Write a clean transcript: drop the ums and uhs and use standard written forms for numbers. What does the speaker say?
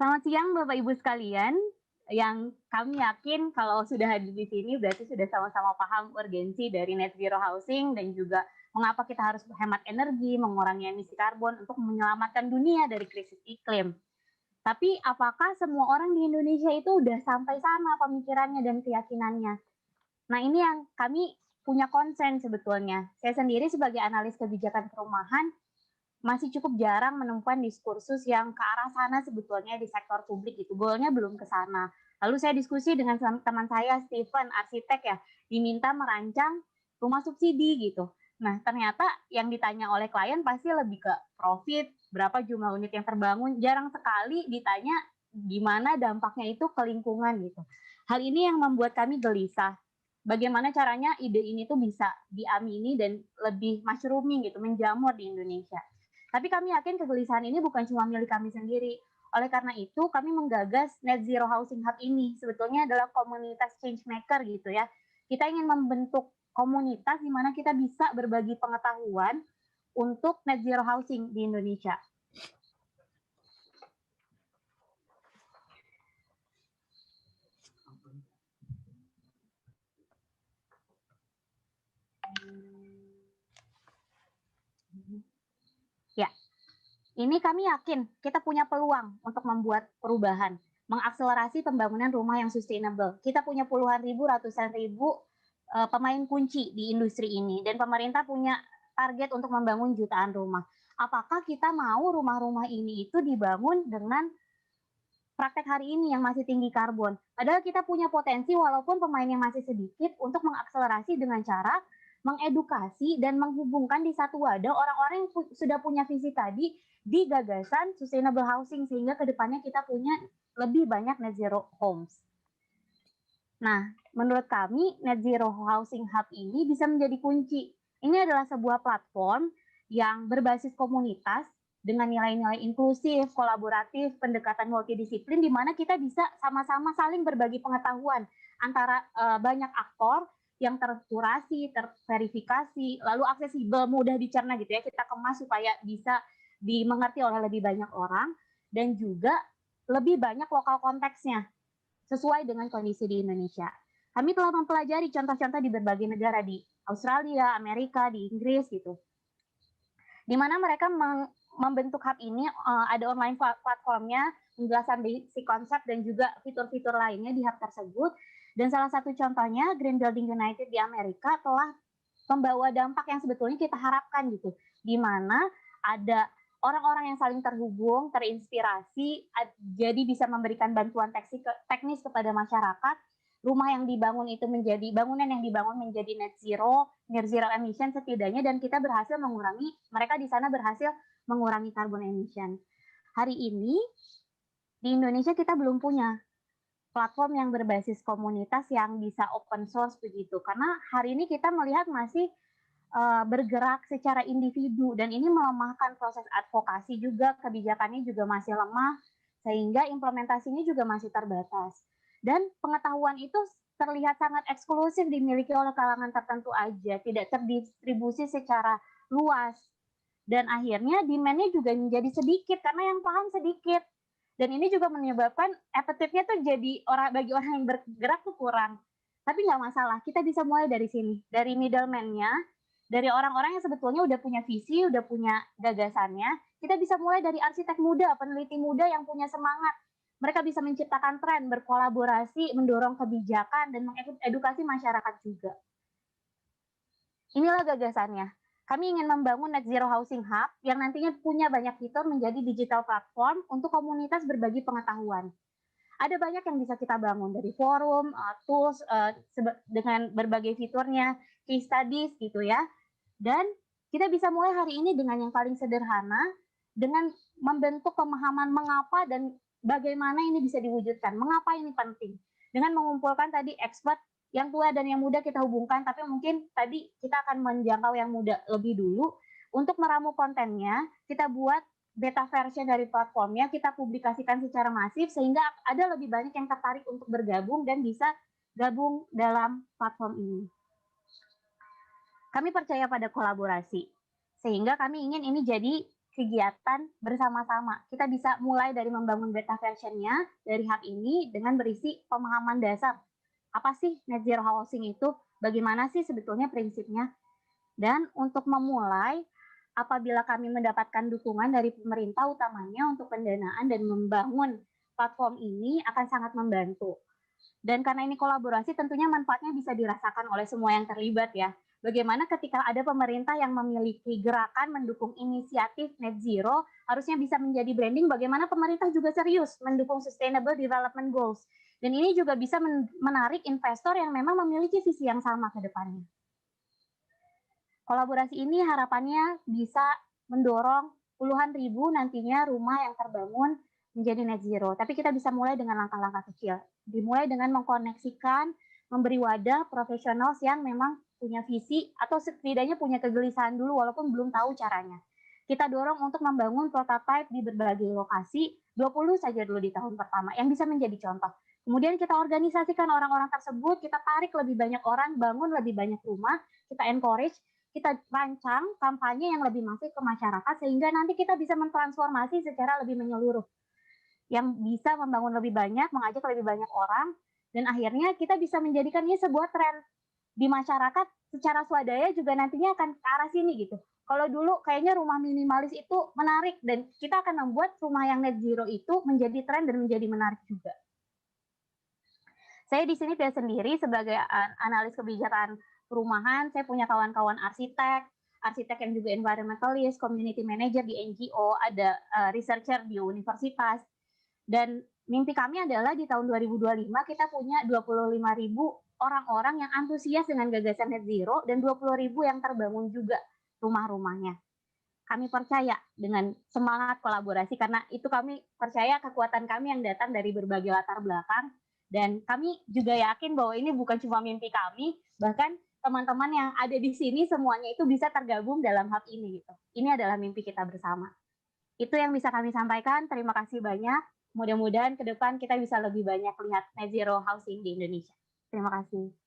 Selamat siang Bapak Ibu sekalian, yang kami yakin kalau sudah hadir di sini berarti sudah sama-sama paham urgensi dari net zero housing dan juga mengapa kita harus hemat energi, mengurangi emisi karbon untuk menyelamatkan dunia dari krisis iklim. Tapi apakah semua orang di Indonesia itu udah sampai sana pemikirannya dan keyakinannya? Nah, ini yang kami punya konsen sebetulnya. Saya sendiri sebagai analis kebijakan perumahan masih cukup jarang menemukan diskursus yang ke arah sana sebetulnya di sektor publik gitu. Goalnya belum ke sana. Lalu saya diskusi dengan teman saya Stephen, arsitek ya, diminta merancang rumah subsidi gitu. Nah, ternyata yang ditanya oleh klien pasti lebih ke profit, berapa jumlah unit yang terbangun, jarang sekali ditanya gimana dampaknya itu ke lingkungan gitu. Hal ini yang membuat kami gelisah. Bagaimana caranya ide ini tuh bisa diamini dan lebih mushrooming gitu, menjamur di Indonesia. Tapi kami yakin kegelisahan ini bukan cuma milik kami sendiri. Oleh karena itu, kami menggagas Net Zero Housing Hub ini. Sebetulnya adalah komunitas change maker gitu ya. Kita ingin membentuk komunitas di mana kita bisa berbagi pengetahuan untuk net zero housing di Indonesia. Ya, ini kami yakin kita punya peluang untuk membuat perubahan, mengakselerasi pembangunan rumah yang sustainable. Kita punya puluhan ribu, ratusan ribu pemain kunci di industri ini, dan pemerintah punya target untuk membangun jutaan rumah. Apakah kita mau rumah-rumah ini itu dibangun dengan praktek hari ini yang masih tinggi karbon? Padahal kita punya potensi walaupun pemainnya masih sedikit untuk mengakselerasi dengan cara mengedukasi dan menghubungkan di satu wadah orang-orang yang sudah punya visi tadi di gagasan sustainable housing sehingga kedepannya kita punya lebih banyak net zero homes. Nah, menurut kami Net Zero Housing Hub ini bisa menjadi kunci. Ini adalah sebuah platform yang berbasis komunitas dengan nilai-nilai inklusif, kolaboratif, pendekatan multidisiplin di mana kita bisa sama-sama saling berbagi pengetahuan antara banyak aktor yang terkurasi, terverifikasi, lalu aksesibel, mudah dicerna gitu ya. Kita kemas supaya bisa dimengerti oleh lebih banyak orang dan juga lebih banyak lokal konteksnya sesuai dengan kondisi di Indonesia. Kami telah mempelajari contoh-contoh di berbagai negara di Australia, Amerika, di Inggris gitu. Di mana mereka membentuk hub ini ada online platformnya, penjelasan basic konsep dan juga fitur-fitur lainnya di hub tersebut. Dan salah satu contohnya Green Building United di Amerika telah membawa dampak yang sebetulnya kita harapkan gitu. Di mana ada orang-orang yang saling terhubung, terinspirasi, jadi bisa memberikan bantuan teknis kepada masyarakat. Rumah yang dibangun itu menjadi, bangunan yang dibangun menjadi net zero emission setidaknya, dan kita berhasil mengurangi, mereka di sana berhasil mengurangi carbon emission. Hari ini di Indonesia kita belum punya platform yang berbasis komunitas yang bisa open source begitu, karena hari ini kita melihat masih bergerak secara individu dan ini melemahkan proses advokasi juga, kebijakannya juga masih lemah sehingga implementasinya juga masih terbatas. Dan pengetahuan itu terlihat sangat eksklusif dimiliki oleh kalangan tertentu aja, tidak terdistribusi secara luas. Dan akhirnya demand-nya juga menjadi sedikit karena yang paham sedikit. Dan ini juga menyebabkan appetite-nya tuh jadi bagi orang yang bergerak tuh kurang. Tapi nggak masalah, kita bisa mulai dari sini, dari middleman-nya, dari orang-orang yang sebetulnya udah punya visi, udah punya gagasannya. Kita bisa mulai dari arsitek muda, peneliti muda yang punya semangat. Mereka bisa menciptakan tren, berkolaborasi, mendorong kebijakan, dan mengedukasi masyarakat juga. Inilah gagasannya. Kami ingin membangun Net Zero Housing Hub yang nantinya punya banyak fitur menjadi digital platform untuk komunitas berbagi pengetahuan. Ada banyak yang bisa kita bangun dari forum, tools dengan berbagai fiturnya, case studies gitu ya. Dan kita bisa mulai hari ini dengan yang paling sederhana, dengan membentuk pemahaman mengapa dan bagaimana ini bisa diwujudkan, mengapa ini penting. Dengan mengumpulkan tadi expert yang tua dan yang muda kita hubungkan, tapi mungkin tadi kita akan menjangkau yang muda lebih dulu. Untuk meramu kontennya, kita buat beta version dari platformnya, kita publikasikan secara masif sehingga ada lebih banyak yang tertarik untuk bergabung dan bisa gabung dalam platform ini. Kami percaya pada kolaborasi, sehingga kami ingin ini jadi kegiatan bersama-sama. Kita bisa mulai dari membangun beta version-nya dari hub ini dengan berisi pemahaman dasar. Apa sih net zero housing itu? Bagaimana sih sebetulnya prinsipnya? Dan untuk memulai, apabila kami mendapatkan dukungan dari pemerintah utamanya untuk pendanaan dan membangun platform ini akan sangat membantu. Dan karena ini kolaborasi tentunya manfaatnya bisa dirasakan oleh semua yang terlibat ya. Bagaimana ketika ada pemerintah yang memiliki gerakan mendukung inisiatif net zero, harusnya bisa menjadi branding bagaimana pemerintah juga serius mendukung sustainable development goals. Dan ini juga bisa menarik investor yang memang memiliki visi yang sama ke depannya. Kolaborasi ini harapannya bisa mendorong puluhan ribu nantinya rumah yang terbangun menjadi net zero. Tapi kita bisa mulai dengan langkah-langkah kecil. Dimulai dengan mengkoneksikan, memberi wadah profesional yang memang punya visi atau setidaknya punya kegelisahan dulu walaupun belum tahu caranya. Kita dorong untuk membangun prototipe di berbagai lokasi, 20 saja dulu di tahun pertama, yang bisa menjadi contoh. Kemudian kita organisasikan orang-orang tersebut, kita tarik lebih banyak orang, bangun lebih banyak rumah, kita encourage, kita rancang kampanye yang lebih masif ke masyarakat sehingga nanti kita bisa mentransformasi secara lebih menyeluruh yang bisa membangun lebih banyak, mengajak lebih banyak orang, dan akhirnya kita bisa menjadikannya sebuah tren di masyarakat secara swadaya juga nantinya akan ke arah sini gitu. Kalau dulu kayaknya rumah minimalis itu menarik dan kita akan membuat rumah yang net zero itu menjadi tren dan menjadi menarik juga. Saya di sini tidak sendiri sebagai analis kebijakan perumahan, saya punya kawan-kawan arsitek yang juga environmentalist, community manager di NGO, ada researcher di universitas. Dan mimpi kami adalah di tahun 2025 kita punya 25.000 orang-orang yang antusias dengan gagasan net zero dan 20.000 yang terbangun juga rumah-rumahnya. Kami percaya dengan semangat kolaborasi karena itu kami percaya kekuatan kami yang datang dari berbagai latar belakang dan kami juga yakin bahwa ini bukan cuma mimpi kami, bahkan teman-teman yang ada di sini semuanya itu bisa tergabung dalam hub ini gitu. Ini adalah mimpi kita bersama. Itu yang bisa kami sampaikan. Terima kasih banyak. Mudah-mudahan ke depan kita bisa lebih banyak lihat net zero housing di Indonesia. Terima kasih.